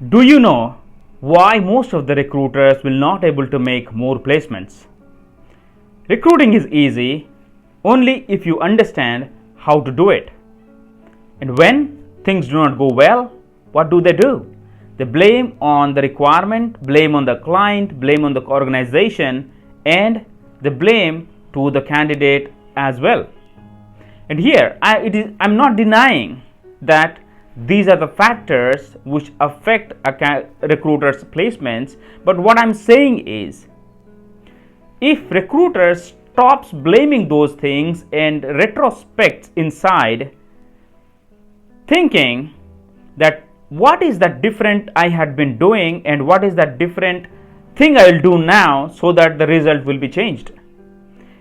Do you know why most of the recruiters will not able to make more placements? Recruiting is easy only if you understand how to do it. And when things do not go well, what do? They blame on the requirement, blame on the client, blame on the organization, and they blame to the candidate as well. And here, I'm not denying that these are the factors which affect a recruiter's placements, but what I'm saying is, if recruiters stops blaming those things and retrospects inside, thinking that what is that different I had been doing and what is that different thing I will do now so that the result will be changed,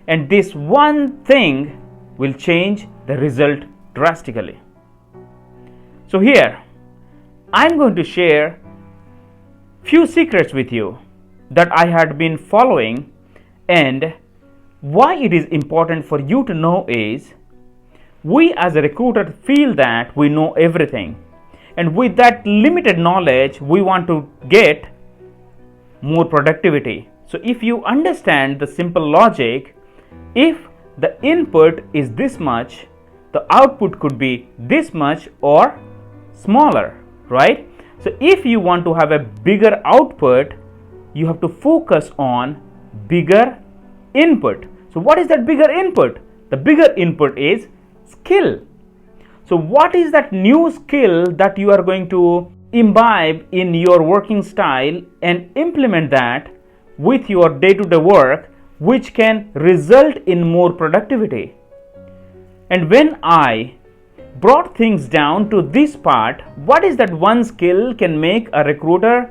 and this one thing will change the result drastically. So here, I'm going to share few secrets with you that I had been following, and why it is important for you to know is, we as a recruiter feel that we know everything, and with that limited knowledge, we want to get more productivity. So if you understand the simple logic, if the input is this much, the output could be this much or smaller, right? So if you want to have a bigger output, you have to focus on bigger input. So what is that bigger input? The bigger input is skill. So what is that new skill that you are going to imbibe in your working style and implement that with your day-to-day work, which can result in more productivity? And when I brought things down to this part, what is that one skill can make a recruiter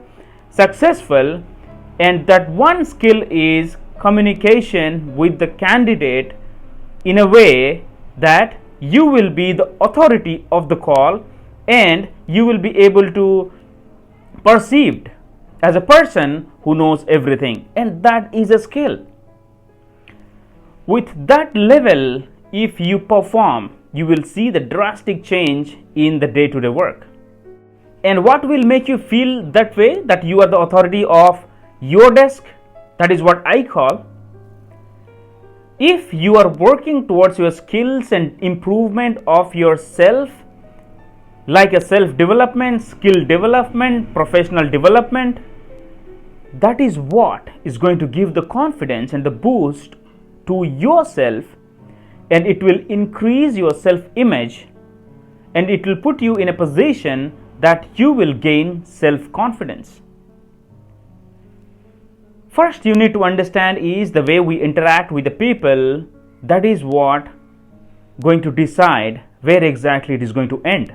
successful? And that one skill is communication with the candidate in a way that you will be the authority of the call and you will be able to perceived as a person who knows everything, and that is a skill. With that level, if you perform, you will see the drastic change in the day-to-day work. And what will make you feel that way, that you are the authority of your desk? That is what I call, if you are working towards your skills and improvement of yourself, like a self-development, skill development, professional development, that is what is going to give the confidence and the boost to yourself, and it will increase your self-image, and it will put you in a position that you will gain self-confidence. First, you need to understand is the way we interact with the people. That is what going to decide where exactly it is going to end.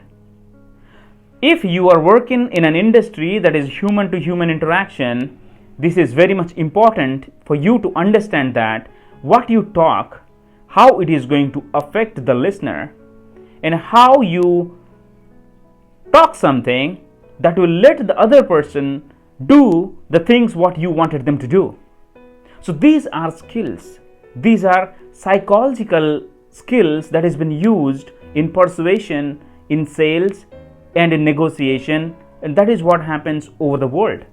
If you are working in an industry that is human to human interaction, this is very much important for you to understand that what you talk, how it is going to affect the listener, and how you talk something that will let the other person do the things what you wanted them to do. So these are skills. These are psychological skills that has been used in persuasion, in sales, and in negotiation, and that is what happens over the world.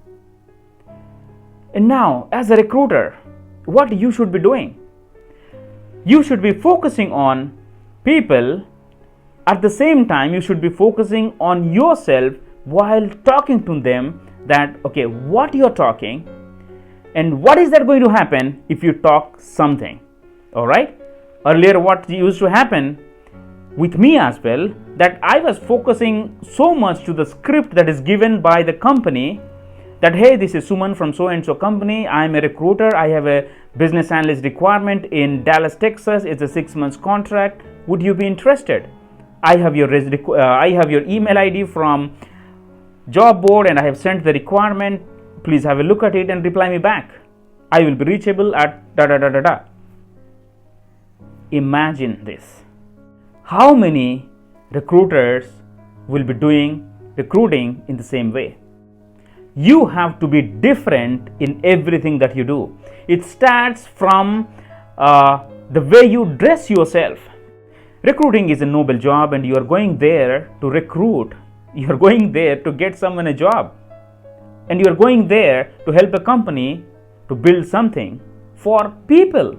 And now, as a recruiter, what you should be doing? You should be focusing on people. At the same time, you should be focusing on yourself while talking to them, that okay, what you're talking and what is that going to happen if you talk something. All right, earlier what used to happen with me as well, that I was focusing so much to the script that is given by the company, that hey, this is Suman from so and so company, I am a recruiter, I have a business analyst requirement in Dallas, Texas, it's a 6 months contract, would you be interested? I have your email ID from job board and I have sent the requirement, please have a look at it and reply me back. I will be reachable at da da da da da. Imagine this. How many recruiters will be doing recruiting in the same way? You have to be different in everything that you do. It starts from the way you dress yourself. Recruiting is a noble job and you are going there to recruit. You are going there to get someone a job. and you are going there to help a company to build something for people.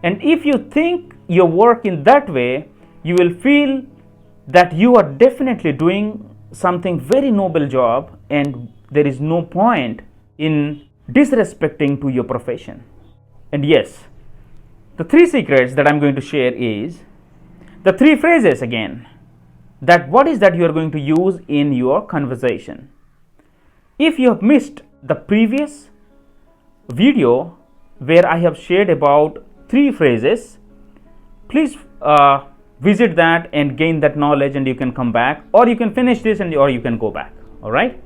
And if you think your work in that way, you will feel that you are definitely doing something very noble job, and there is no point in disrespecting to your profession. And yes, the 3 secrets that I'm going to share is the 3 phrases again, that what is that you are going to use in your conversation. If you have missed the previous video where I have shared about 3 phrases, please visit that and gain that knowledge, and you can come back, or you can finish this or you can go back. All right,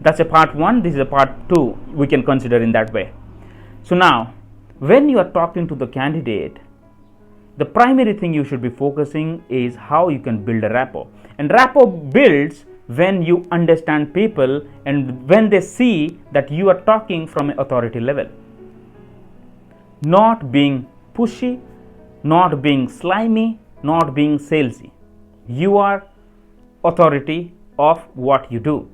that's a part 1. This is a part 2. We can consider in that way. So now, when you are talking to the candidate, the primary thing you should be focusing is how you can build a rapport. And rapport builds when you understand people and when they see that you are talking from an authority level, not being pushy, not being slimy, not being salesy. You are authority of what you do,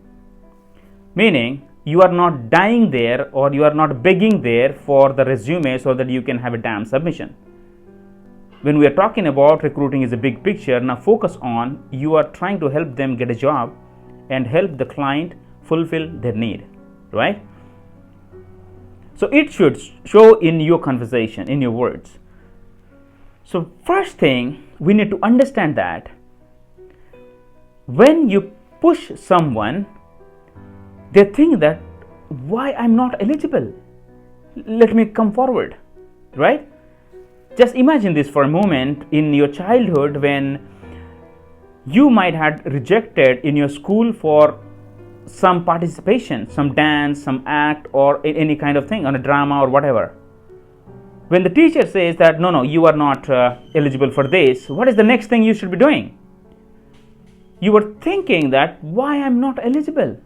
meaning you are not dying there or you are not begging there for the resume so that you can have a damn submission. When we are talking about recruiting is a big picture, now focus on you are trying to help them get a job and help the client fulfill their need, right? So it should show in your conversation, in your words. So first thing, we need to understand that when you push someone, they think that why I'm not eligible, let me come forward, right? Just imagine this for a moment. In your childhood, when you might have rejected in your school for some participation, some dance, some act, or any kind of thing on a drama or whatever. When the teacher says that no, you are not eligible for this, what is the next thing you should be doing? You were thinking that why I'm not eligible.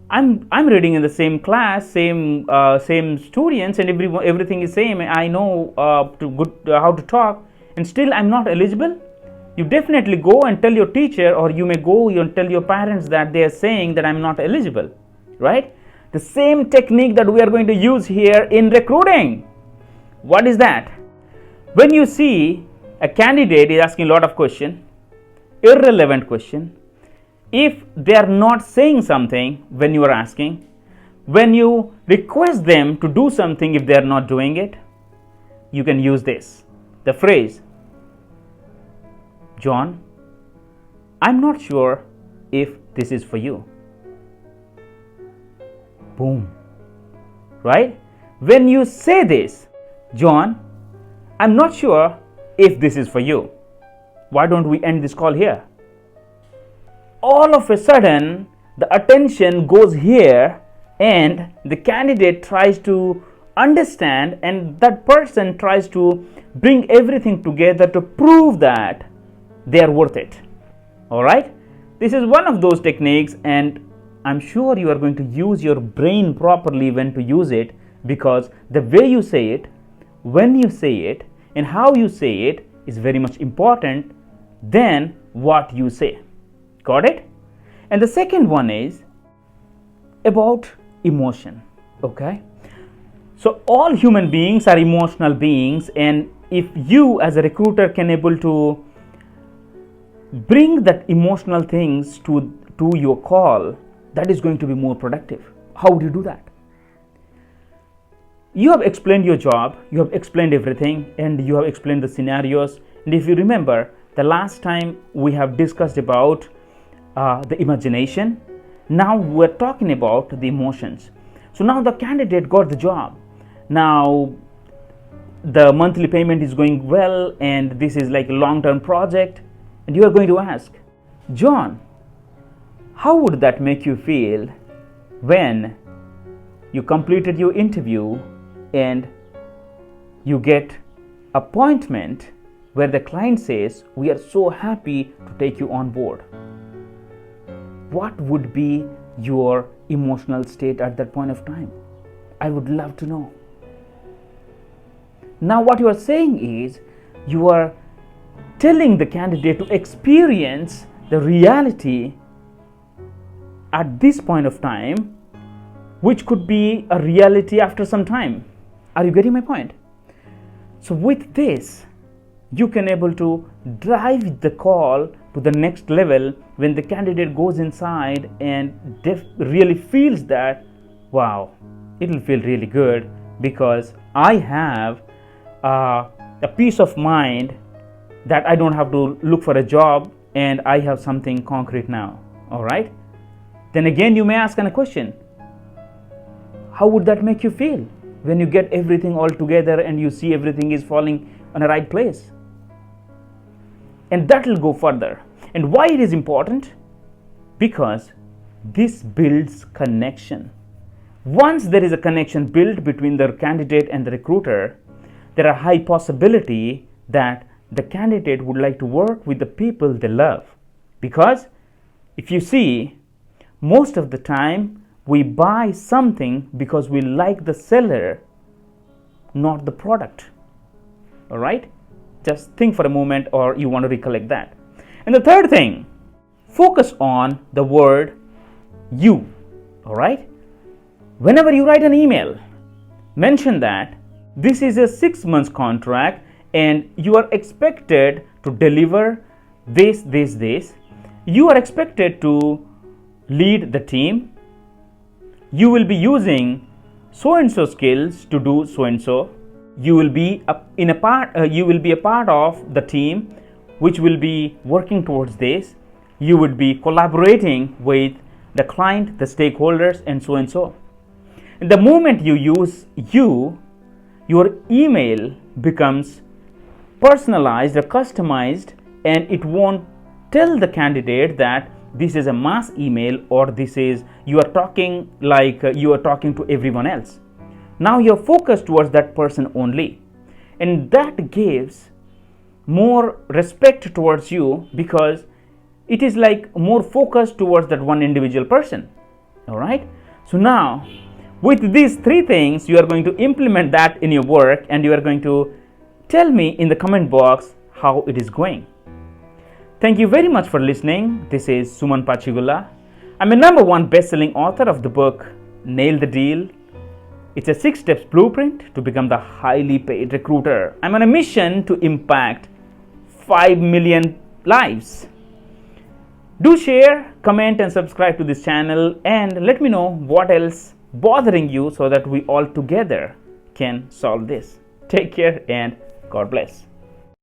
I'm reading in the same class, same students, and everything is same. I know how to talk, and still I'm not eligible. You definitely go and tell your teacher, or you may go and tell your parents that they are saying that I'm not eligible, right? The same technique that we are going to use here in recruiting. What is that? When you see a candidate is asking a lot of question, irrelevant question, if they are not saying something when you are asking, when you request them to do something if they are not doing it, you can use this, the phrase, John, I'm not sure if this is for you. Boom. Right? When you say this, John, I'm not sure if this is for you. Why don't we end this call here? All of a sudden, the attention goes here and the candidate tries to understand, and that person tries to bring everything together to prove that they are worth it. All right? This is one of those techniques, and I'm sure you are going to use your brain properly when to use it, because the way you say it, when you say it, and how you say it is very much important than what you say. Got it? And the second one is about emotion. Okay? So all human beings are emotional beings, and if you as a recruiter can able to bring that emotional things to your call, that is going to be more productive. How would you do that? You have explained your job, you have explained everything, and you have explained the scenarios. And if you remember, the last time we have discussed about the imagination. Now we're talking about the emotions. So now the candidate got the job. Now the monthly payment is going well, and this is like a long-term project, and you are going to ask, John, how would that make you feel when you completed your interview and you get appointment where the client says, we are so happy to take you on board? What would be your emotional state at that point of time? I would love to know. Now what you are saying is, you are telling the candidate to experience the reality at this point of time, which could be a reality after some time. Are you getting my point? So with this, you can able to drive the call to the next level when the candidate goes inside and really feels that, wow, it will feel really good because I have a peace of mind that I don't have to look for a job and I have something concrete now. All right. Then again, you may ask a question. How would that make you feel when you get everything all together and you see everything is falling on the right place? And that will go further. And why it is important? Because this builds connection. Once there is a connection built between the candidate and the recruiter, there are high possibility that the candidate would like to work with the people they love. Because if you see, most of the time we buy something because we like the seller, not the product. All right? Just think for a moment, or you want to recollect that. And the third thing, focus on the word you. All right? Whenever you write an email, mention that this is a 6 months contract and you are expected to deliver this. You are expected to lead the team. You will be using so and so skills to do so and so. You will be a part of the team which will be working towards this. You would be collaborating with the client, the stakeholders, and so and so. And the moment you use you, your email becomes personalized or customized, and it won't tell the candidate that this is a mass email or this is you are talking like you are talking to everyone else. Now you're focused towards that person only, and that gives more respect towards you because it is like more focused towards that one individual person. All right. So now with these three things, you are going to implement that in your work, and you are going to tell me in the comment box how it is going. Thank you very much for listening. This is Suman Pachigulla. I'm a #1 best-selling author of the book Nail the Deal. It's a 6 steps blueprint to become the highly paid recruiter. I'm on a mission to impact 5 million lives. Do share, comment, and subscribe to this channel, and let me know what else bothering you so that we all together can solve this. Take care and God bless.